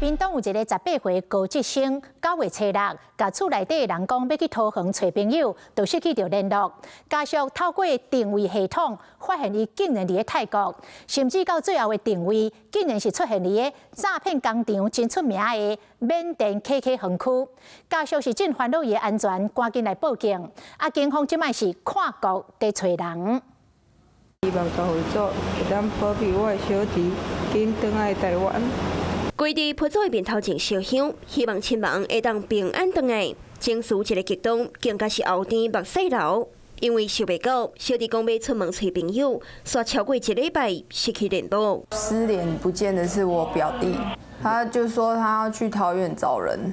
屏东有一个18岁高职生，9月初6，甲厝内底的人讲要去桃园找朋友，就失去着联络。家属透过定位系统发现伊竟然伫咧泰国，甚至到最后的定位竟然是出现伫咧诈骗工厂真出名的缅甸 KK 园区。家属是真烦恼伊的安全，赶紧来报警。警方即摆是看国在找人。 希望教会组会当保庇我的小弟，紧转来台湾。规地铺做面头前烧香，希望亲人会当平安转来。情绪一个激动，更加是后天目屎流。因为想袂到，小弟讲要出门找朋友，煞超过1礼拜失去联络。失联不见的是我表弟，他就说他要去桃园找人。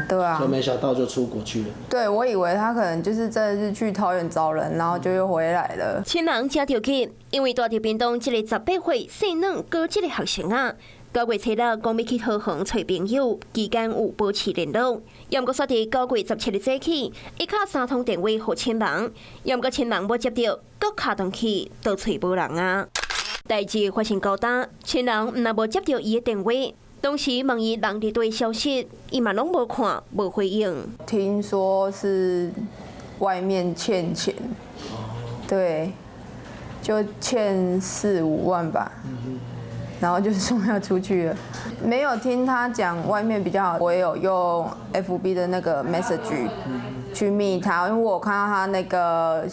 对啊，就没想到就出国去了。对，我以为他可能就是真的是去桃园找人，然后就又回来了。亲人真着急，因为大伫屏东这个18岁细嫩高职的学生啊，9月初6讲要去桃园找朋友，期间有保持联络。也毋过煞伫9月17日早起，一卡3通电话互亲人，也毋过亲人无接到，搁卡动去都找无人啊。代志发生高大，亲人毋但无接到伊的电话。 当时问伊人伫对消息，伊嘛拢无看，无回应。听说是外面欠钱，对，就欠4、5万吧，然后就说要出去了。没有听他讲外面比较好，我也有用 FB 的那个 message 去密他，因为我看到他那个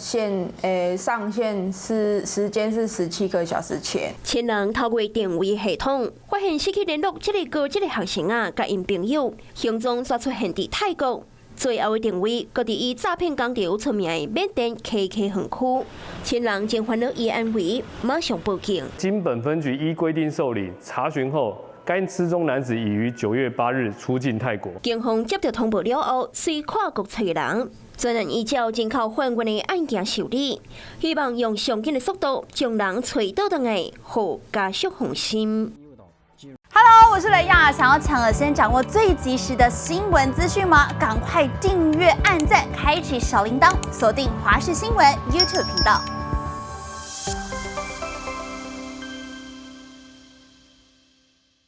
上线时间是17个小时前。亲人透过定位系统发现失去联络这个高职的学生啊，甲因朋友行踪煞出现伫泰国。最后的定位，搁伫以诈骗工厂出名的缅甸 KK 园区。亲人经烦恼伊安危，马上报警。经本分局依规定受理查询后，该失踪男子已于9月8日出境泰国。警方接到通报了后，随跨国找人，专人依照人口还原的案件受理，希望用上紧的速度将人找到回来，互家属放心。 Hello， 我是雷亚，想要抢了先掌握最及时的新闻资讯吗？赶快订阅、按赞、开启小铃铛，锁定华视新闻 YouTube 频道。